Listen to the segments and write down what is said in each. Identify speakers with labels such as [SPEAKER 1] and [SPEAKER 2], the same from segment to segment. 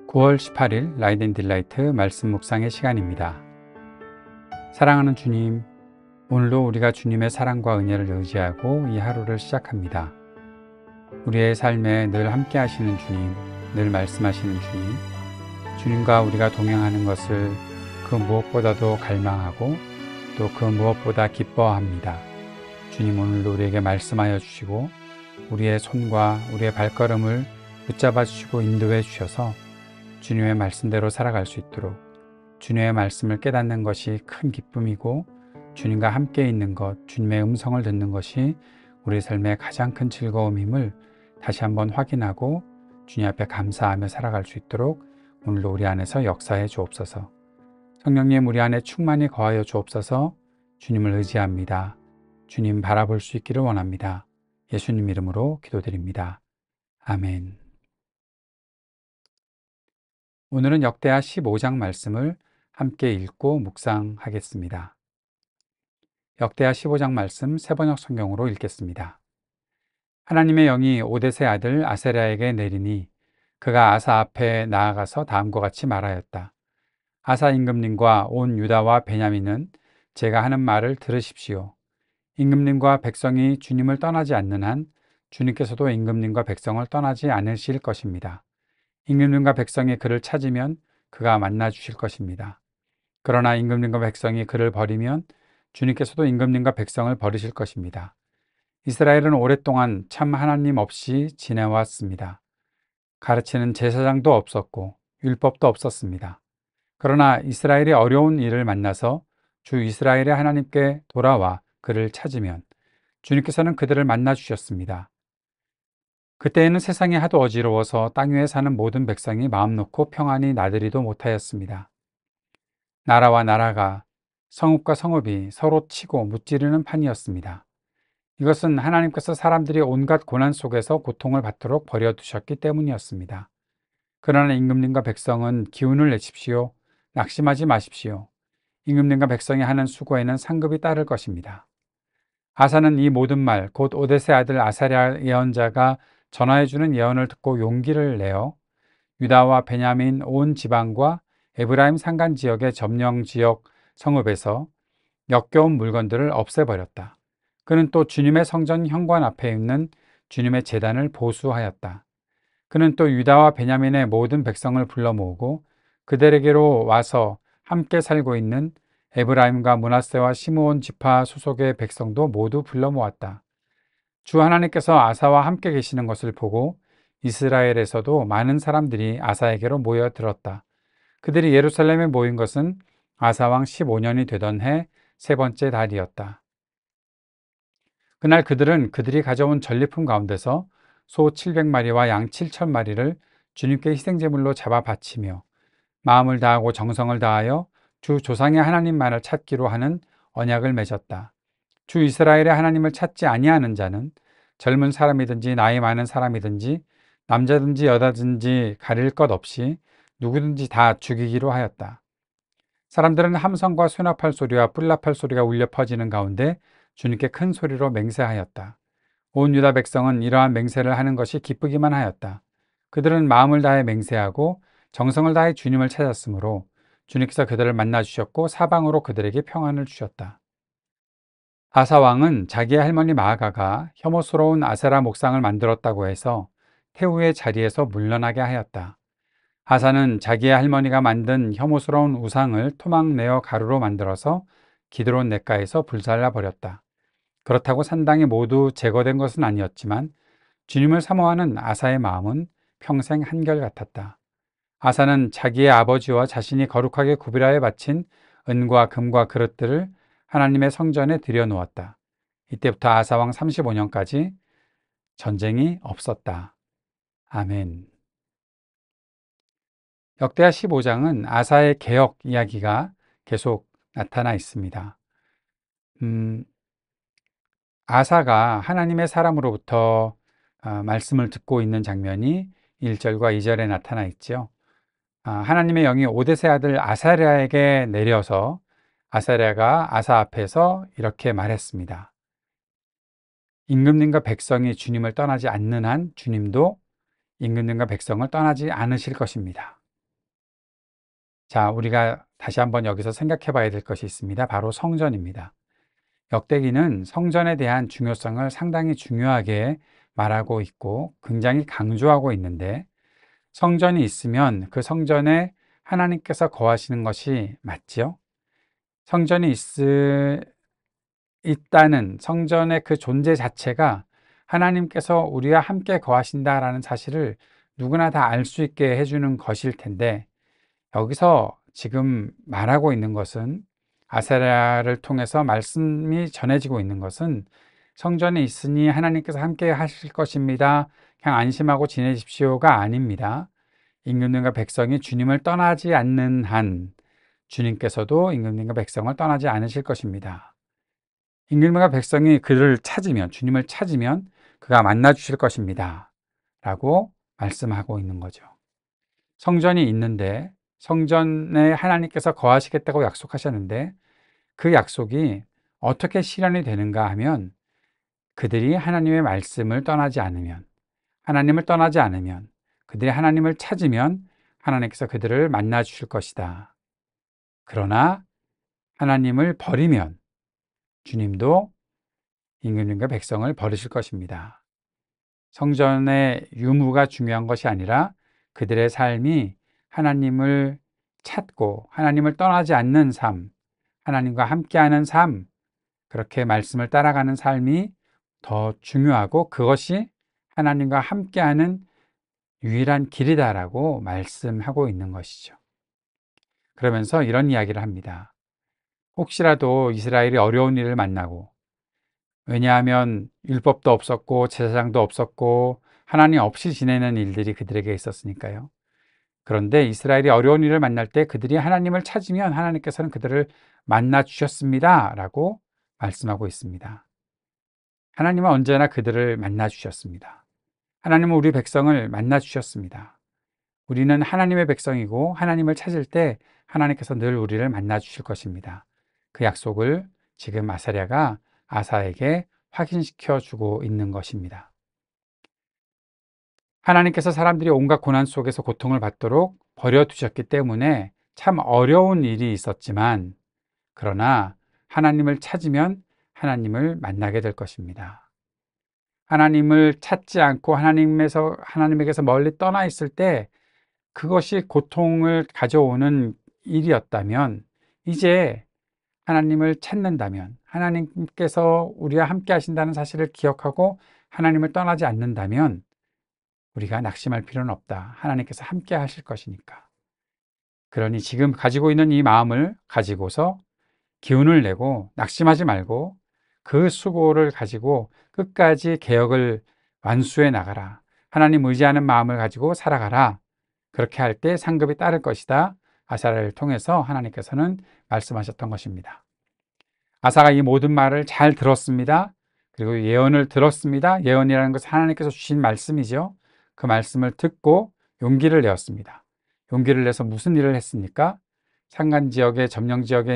[SPEAKER 1] 9월 18일 라이드 앤 딜라이트 말씀 묵상의 시간입니다. 사랑하는 주님, 오늘도 우리가 주님의 사랑과 은혜를 의지하고 이 하루를 시작합니다. 우리의 삶에 늘 함께 하시는 주님, 늘 말씀하시는 주님, 주님과 우리가 동행하는 것을 그 무엇보다도 갈망하고 또 그 무엇보다 기뻐합니다. 주님, 오늘도 우리에게 말씀하여 주시고 우리의 손과 우리의 발걸음을 붙잡아 주시고 인도해 주셔서 주님의 말씀대로 살아갈 수 있도록, 주님의 말씀을 깨닫는 것이 큰 기쁨이고 주님과 함께 있는 것, 주님의 음성을 듣는 것이 우리 삶의 가장 큰 즐거움임을 다시 한번 확인하고 주님 앞에 감사하며 살아갈 수 있도록 오늘도 우리 안에서 역사해 주옵소서. 성령님, 우리 안에 충만히 거하여 주옵소서. 주님을 의지합니다. 주님 바라볼 수 있기를 원합니다. 예수님 이름으로 기도드립니다. 아멘. 오늘은 역대하 15장 말씀을 함께 읽고 묵상하겠습니다. 역대하 15장 말씀 새번역 성경으로 읽겠습니다. 하나님의 영이 오뎃의 아들 아사랴에게 내리니 그가 아사 앞에 나아가서 다음과 같이 말하였다. 아사 임금님과 온 유다와 베냐민은 제가 하는 말을 들으십시오. 임금님과 백성이 주님을 떠나지 않는 한 주님께서도 임금님과 백성을 떠나지 않으실 것입니다. 임금님과 백성이 그를 찾으면 그가 만나 주실 것입니다. 그러나 임금님과 백성이 그를 버리면 주님께서도 임금님과 백성을 버리실 것입니다. 이스라엘은 오랫동안 참 하나님 없이 지내왔습니다. 가르치는 제사장도 없었고 율법도 없었습니다. 그러나 이스라엘이 어려운 일을 만나서 주 이스라엘의 하나님께 돌아와 그를 찾으면 주님께서는 그들을 만나 주셨습니다. 그때에는 세상이 하도 어지러워서 땅 위에 사는 모든 백성이 마음 놓고 평안히 나들이도 못하였습니다. 나라와 나라가, 성읍과 성읍이 서로 치고 무찌르는 판이었습니다. 이것은 하나님께서 사람들이 온갖 고난 속에서 고통을 받도록 버려두셨기 때문이었습니다. 그러나 임금님과 백성은 기운을 내십시오. 낙심하지 마십시오. 임금님과 백성이 하는 수고에는 상급이 따를 것입니다. 아사는 이 모든 말, 곧 오뎃의 아들 아사랴 예언자가 전하해주는 예언을 듣고 용기를 내어 유다와 베냐민 온 지방과 에브라임 산간 지역의 점령 지역 성읍에서 역겨운 물건들을 없애버렸다. 그는 또 주님의 성전 현관 앞에 있는 주님의 제단을 보수하였다. 그는 또 유다와 베냐민의 모든 백성을 불러 모으고 그들에게로 와서 함께 살고 있는 에브라임과 므낫세와 시므온 지파 소속의 백성도 모두 불러 모았다. 주 하나님께서 아사와 함께 계시는 것을 보고 이스라엘에서도 많은 사람들이 아사에게로 모여들었다. 그들이 예루살렘에 모인 것은 아사왕 15년이 되던 해 세 번째 달이었다. 그날 그들은 그들이 가져온 전리품 가운데서 소 700마리와 양 7,000마리를 주님께 희생제물로 잡아 바치며 마음을 다하고 정성을 다하여 주 조상의 하나님만을 찾기로 하는 언약을 맺었다. 주 이스라엘의 하나님을 찾지 아니하는 자는 젊은 사람이든지 나이 많은 사람이든지 남자든지 여자든지 가릴 것 없이 누구든지 다 죽이기로 하였다. 사람들은 함성과 수납할 소리와 뿔납할 소리가 울려 퍼지는 가운데 주님께 큰 소리로 맹세하였다. 온 유다 백성은 이러한 맹세를 하는 것이 기쁘기만 하였다. 그들은 마음을 다해 맹세하고 정성을 다해 주님을 찾았으므로 주님께서 그들을 만나 주셨고 사방으로 그들에게 평안을 주셨다. 아사 왕은 자기의 할머니 마아가가 혐오스러운 아세라 목상을 만들었다고 해서 태후의 자리에서 물러나게 하였다. 아사는 자기의 할머니가 만든 혐오스러운 우상을 토막내어 가루로 만들어서 기드론 냇가에서 불살라 버렸다. 그렇다고 산당이 모두 제거된 것은 아니었지만 주님을 사모하는 아사의 마음은 평생 한결같았다. 아사는 자기의 아버지와 자신이 거룩하게 구별하여 바친 은과 금과 그릇들을 하나님의 성전에 들여놓았다. 이때부터 아사왕 35년까지 전쟁이 없었다. 아멘. 역대하 15장은 아사의 개혁 이야기가 계속 나타나 있습니다. 아사가 하나님의 사람으로부터 말씀을 듣고 있는 장면이 1절과 2절에 나타나 있죠. 하나님의 영이 오뎃의 아들 아사랴에게 내려서 아사랴가 아사 앞에서 이렇게 말했습니다. 임금님과 백성이 주님을 떠나지 않는 한 주님도 임금님과 백성을 떠나지 않으실 것입니다. 자, 우리가 다시 한번 여기서 생각해 봐야 될 것이 있습니다. 바로 성전입니다. 역대기는 성전에 대한 중요성을 상당히 중요하게 말하고 있고 굉장히 강조하고 있는데, 성전이 있으면 그 성전에 하나님께서 거하시는 것이 맞지요? 성전이 있다는 성전의 그 존재 자체가 하나님께서 우리와 함께 거하신다라는 사실을 누구나 다 알 수 있게 해주는 것일 텐데, 여기서 지금 말하고 있는 것은, 아사랴를 통해서 말씀이 전해지고 있는 것은 성전에 있으니 하나님께서 함께 하실 것입니다, 그냥 안심하고 지내십시오가 아닙니다. 임금님과 백성이 주님을 떠나지 않는 한 주님께서도 임금님과 백성을 떠나지 않으실 것입니다. 임금님과 백성이 그를 찾으면, 주님을 찾으면 그가 만나 주실 것입니다 라고 말씀하고 있는 거죠. 성전이 있는데, 성전에 하나님께서 거하시겠다고 약속하셨는데, 그 약속이 어떻게 실현이 되는가 하면, 그들이 하나님의 말씀을 떠나지 않으면, 하나님을 떠나지 않으면, 그들이 하나님을 찾으면 하나님께서 그들을 만나 주실 것이다. 그러나 하나님을 버리면 주님도 임금님과 백성을 버리실 것입니다. 성전의 유무가 중요한 것이 아니라 그들의 삶이 하나님을 찾고 하나님을 떠나지 않는 삶, 하나님과 함께하는 삶, 그렇게 말씀을 따라가는 삶이 더 중요하고 그것이 하나님과 함께하는 유일한 길이다라고 말씀하고 있는 것이죠. 그러면서 이런 이야기를 합니다. 혹시라도 이스라엘이 어려운 일을 만나고, 왜냐하면 율법도 없었고 제사장도 없었고 하나님 없이 지내는 일들이 그들에게 있었으니까요. 그런데 이스라엘이 어려운 일을 만날 때 그들이 하나님을 찾으면 하나님께서는 그들을 만나 주셨습니다 라고 말씀하고 있습니다. 하나님은 언제나 그들을 만나 주셨습니다. 하나님은 우리 백성을 만나 주셨습니다. 우리는 하나님의 백성이고 하나님을 찾을 때 하나님께서 늘 우리를 만나 주실 것입니다. 그 약속을 지금 아사랴가 아사에게 확인시켜 주고 있는 것입니다. 하나님께서 사람들이 온갖 고난 속에서 고통을 받도록 버려두셨기 때문에 참 어려운 일이 있었지만, 그러나 하나님을 찾으면 하나님을 만나게 될 것입니다. 하나님을 찾지 않고 하나님에게서 멀리 떠나 있을 때 그것이 고통을 가져오는 일이었다면, 이제 하나님을 찾는다면, 하나님께서 우리와 함께 하신다는 사실을 기억하고 하나님을 떠나지 않는다면 우리가 낙심할 필요는 없다. 하나님께서 함께 하실 것이니까. 그러니 지금 가지고 있는 이 마음을 가지고서 기운을 내고 낙심하지 말고 그 수고를 가지고 끝까지 개혁을 완수해 나가라. 하나님 의지하는 마음을 가지고 살아가라. 그렇게 할 때 상급이 따를 것이다. 아사랴를 통해서 하나님께서는 말씀하셨던 것입니다. 아사가 이 모든 말을 잘 들었습니다. 그리고 예언을 들었습니다. 예언이라는 것은 하나님께서 주신 말씀이죠. 그 말씀을 듣고 용기를 내었습니다. 용기를 내서 무슨 일을 했습니까? 산간 지역의 점령 지역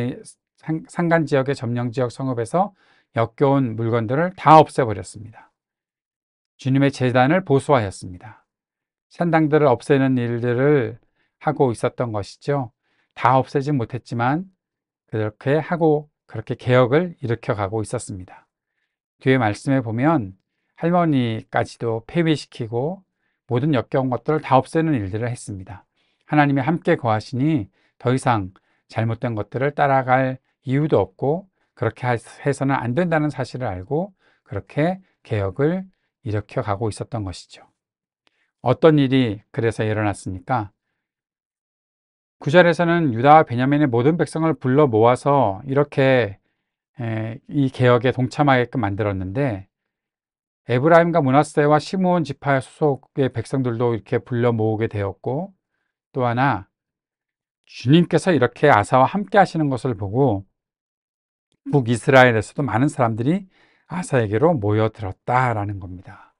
[SPEAKER 1] 성읍에서 역겨운 물건들을 다 없애버렸습니다. 주님의 제단을 보수하였습니다. 산당들을 없애는 일들을 하고 있었던 것이죠. 다 없애진 못했지만 그렇게 하고 그렇게 개혁을 일으켜가고 있었습니다. 뒤에 말씀에 보면 할머니까지도 폐위시키고 모든 역겨운 것들을 다 없애는 일들을 했습니다. 하나님이 함께 거하시니 더 이상 잘못된 것들을 따라갈 이유도 없고 그렇게 해서는 안 된다는 사실을 알고 그렇게 개혁을 일으켜가고 있었던 것이죠. 어떤 일이 그래서 일어났습니까? 9절에서는 유다와 베냐민의 모든 백성을 불러 모아서 이렇게 이 개혁에 동참하게끔 만들었는데, 에브라임과 므낫세와 시므온 지파 소속의 백성들도 이렇게 불러 모으게 되었고, 또 하나 주님께서 이렇게 아사와 함께 하시는 것을 보고 북이스라엘에서도 많은 사람들이 아사에게로 모여들었다라는 겁니다.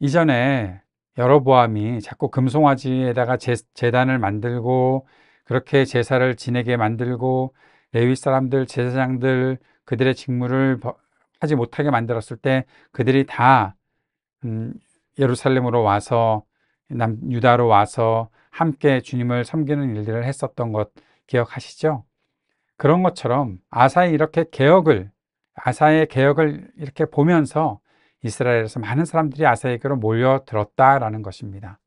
[SPEAKER 1] 이전에 여로보암이 자꾸 금송아지에다가 제단을 만들고 그렇게 제사를 지내게 만들고 레위 사람들, 제사장들 그들의 직무를 하지 못하게 만들었을 때 그들이 다 예루살렘으로 와서 유다로 와서 함께 주님을 섬기는 일들을 했었던 것 기억하시죠? 그런 것처럼 아사의 개혁을 이렇게 보면서 이스라엘에서 많은 사람들이 아사에게로 몰려들었다라는 것입니다.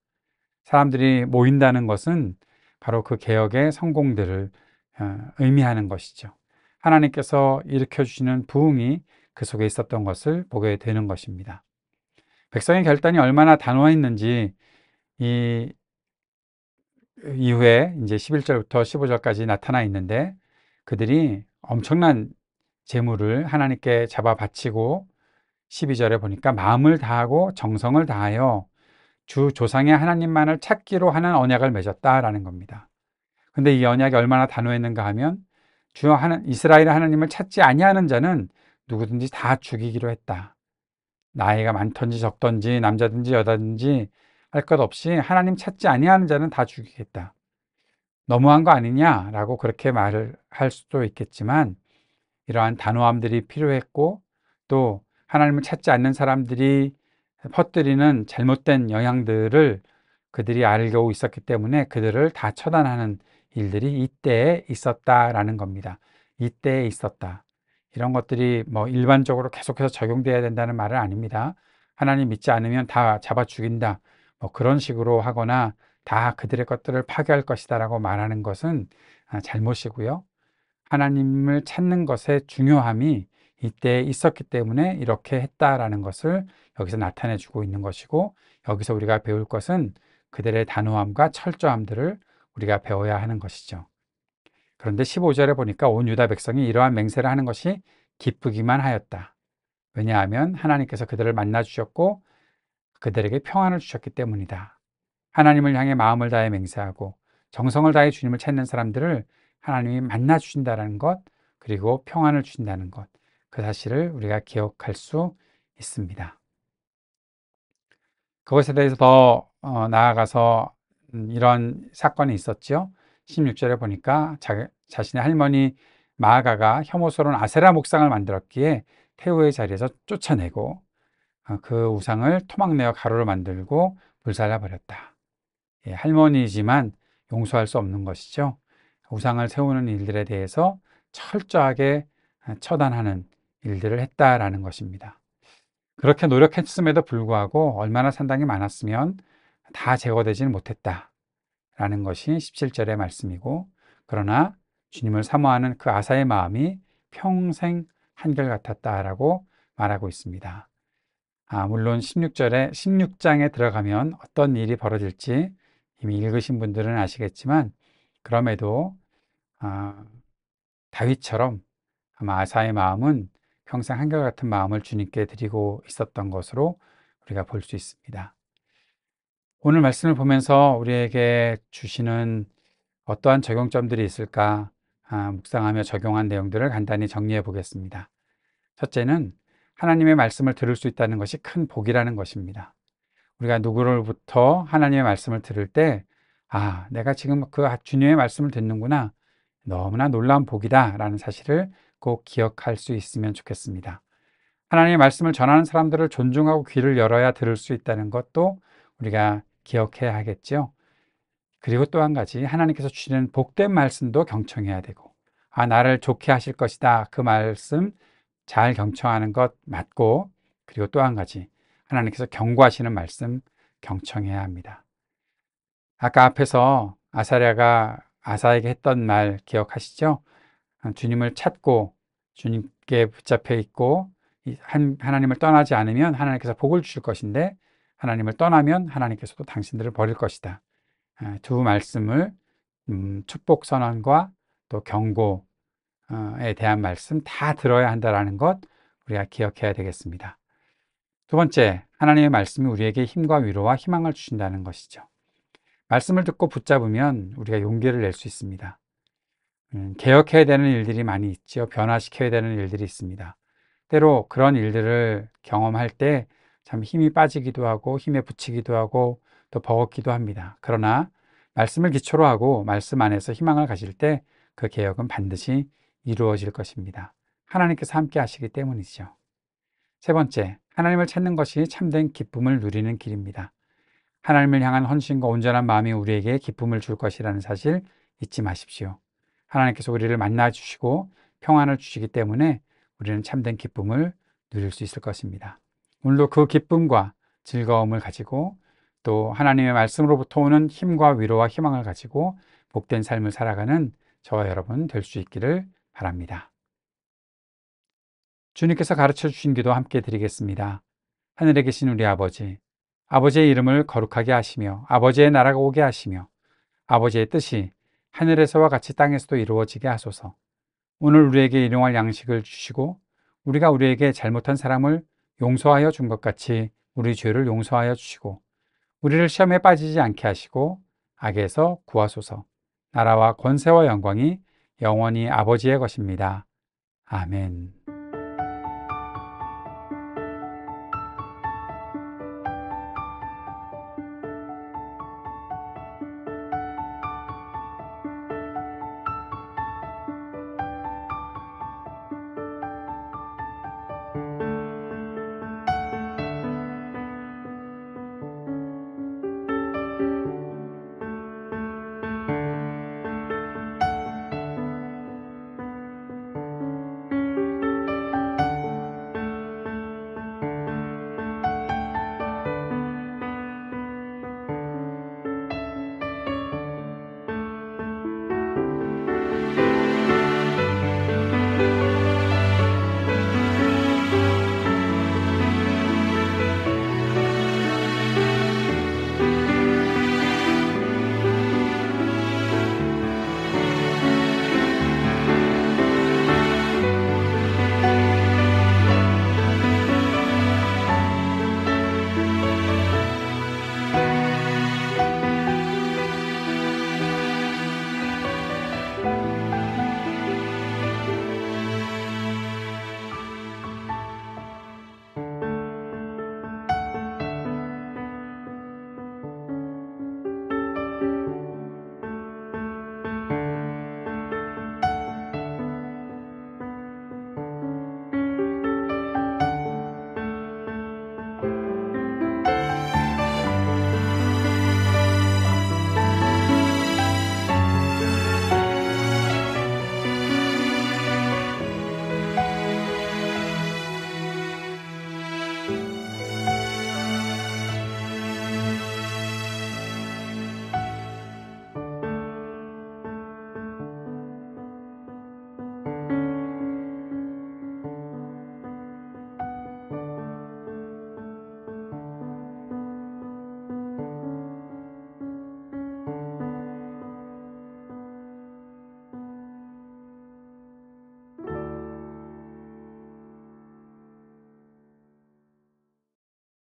[SPEAKER 1] 사람들이 모인다는 것은 바로 그 개혁의 성공들을 의미하는 것이죠. 하나님께서 일으켜주시는 부흥이 그 속에 있었던 것을 보게 되는 것입니다. 백성의 결단이 얼마나 단호했는지 이 이후에 이제 11절부터 15절까지 나타나 있는데, 그들이 엄청난 제물을 하나님께 잡아 바치고 12절에 보니까 마음을 다하고 정성을 다하여 주 조상의 하나님만을 찾기로 하는 언약을 맺었다라는 겁니다. 근데 이 언약이 얼마나 단호했는가 하면 이스라엘의 하나님을 찾지 아니하는 자는 누구든지 다 죽이기로 했다. 나이가 많든지 적든지 남자든지 여자든지 할 것 없이 하나님 찾지 아니하는 자는 다 죽이겠다. 너무한 거 아니냐라고 그렇게 말을 할 수도 있겠지만, 이러한 단호함들이 필요했고, 또 하나님을 찾지 않는 사람들이 퍼뜨리는 잘못된 영향들을 그들이 알고 있었기 때문에 그들을 다 처단하는 일들이 이때에 있었다라는 겁니다. 이때에 있었다. 이런 것들이 뭐 일반적으로 계속해서 적용돼야 된다는 말은 아닙니다. 하나님 믿지 않으면 다 잡아 죽인다, 뭐 그런 식으로 하거나 다 그들의 것들을 파괴할 것이다라고 말하는 것은 잘못이고요. 하나님을 찾는 것의 중요함이 이때 있었기 때문에 이렇게 했다라는 것을 여기서 나타내 주고 있는 것이고, 여기서 우리가 배울 것은 그들의 단호함과 철저함들을 우리가 배워야 하는 것이죠. 그런데 15절에 보니까 온 유다 백성이 이러한 맹세를 하는 것이 기쁘기만 하였다. 왜냐하면 하나님께서 그들을 만나 주셨고 그들에게 평안을 주셨기 때문이다. 하나님을 향해 마음을 다해 맹세하고 정성을 다해 주님을 찾는 사람들을 하나님이 만나 주신다는 것, 그리고 평안을 주신다는 것, 그 사실을 우리가 기억할 수 있습니다. 그것에 대해서 더 나아가서 이런 사건이 있었죠. 16절에 보니까 자신의 할머니 마아가가 혐오스러운 아세라 목상을 만들었기에 태우의 자리에서 쫓아내고 그 우상을 토막내어 가루로 만들고 불살라 버렸다. 예, 할머니지만 용서할 수 없는 것이죠. 우상을 세우는 일들에 대해서 철저하게 처단하는 일들을 했다라는 것입니다. 그렇게 노력했음에도 불구하고 얼마나 산당이 많았으면 다 제거되지는 못했다라는 것이 17절의 말씀이고, 그러나 주님을 사모하는 그 아사의 마음이 평생 한결같았다라고 말하고 있습니다. 물론 16장에 들어가면 어떤 일이 벌어질지 이미 읽으신 분들은 아시겠지만, 그럼에도 다윗처럼 아마 아사의 마음은 평생 한결같은 마음을 주님께 드리고 있었던 것으로 우리가 볼 수 있습니다. 오늘 말씀을 보면서 우리에게 주시는 어떠한 적용점들이 있을까 묵상하며 적용한 내용들을 간단히 정리해 보겠습니다. 첫째는 하나님의 말씀을 들을 수 있다는 것이 큰 복이라는 것입니다. 우리가 누구로부터 하나님의 말씀을 들을 때, 내가 지금 그 주님의 말씀을 듣는구나, 너무나 놀라운 복이다 라는 사실을 꼭 기억할 수 있으면 좋겠습니다. 하나님의 말씀을 전하는 사람들을 존중하고 귀를 열어야 들을 수 있다는 것도 우리가 기억해야 하겠죠. 그리고 또 한 가지, 하나님께서 주시는 복된 말씀도 경청해야 되고, 나를 좋게 하실 것이다, 그 말씀 잘 경청하는 것 맞고, 그리고 또 한 가지, 하나님께서 경고하시는 말씀 경청해야 합니다. 아까 앞에서 아사랴가 아사에게 했던 말 기억하시죠? 주님을 찾고 주님께 붙잡혀 있고 하나님을 떠나지 않으면 하나님께서 복을 주실 것인데, 하나님을 떠나면 하나님께서도 당신들을 버릴 것이다. 두 말씀을 축복 선언과 또 경고에 대한 말씀 다 들어야 한다는 것 우리가 기억해야 되겠습니다. 두 번째, 하나님의 말씀이 우리에게 힘과 위로와 희망을 주신다는 것이죠. 말씀을 듣고 붙잡으면 우리가 용기를 낼 수 있습니다. 개혁해야 되는 일들이 많이 있죠. 변화시켜야 되는 일들이 있습니다. 때로 그런 일들을 경험할 때 참 힘이 빠지기도 하고 힘에 부치기도 하고 또 버겁기도 합니다. 그러나 말씀을 기초로 하고 말씀 안에서 희망을 가질 때 그 개혁은 반드시 이루어질 것입니다. 하나님께서 함께 하시기 때문이죠. 세 번째, 하나님을 찾는 것이 참된 기쁨을 누리는 길입니다. 하나님을 향한 헌신과 온전한 마음이 우리에게 기쁨을 줄 것이라는 사실 잊지 마십시오. 하나님께서 우리를 만나 주시고 평안을 주시기 때문에 우리는 참된 기쁨을 누릴 수 있을 것입니다. 오늘도 그 기쁨과 즐거움을 가지고 또 하나님의 말씀으로부터 오는 힘과 위로와 희망을 가지고 복된 삶을 살아가는 저와 여러분 될 수 있기를 바랍니다. 주님께서 가르쳐 주신 기도 함께 드리겠습니다. 하늘에 계신 우리 아버지, 아버지의 이름을 거룩하게 하시며 아버지의 나라가 오게 하시며 아버지의 뜻이 하늘에서와 같이 땅에서도 이루어지게 하소서. 오늘 우리에게 일용할 양식을 주시고 우리가 우리에게 잘못한 사람을 용서하여 준 것 같이 우리 죄를 용서하여 주시고 우리를 시험에 빠지지 않게 하시고 악에서 구하소서. 나라와 권세와 영광이 영원히 아버지의 것입니다. 아멘.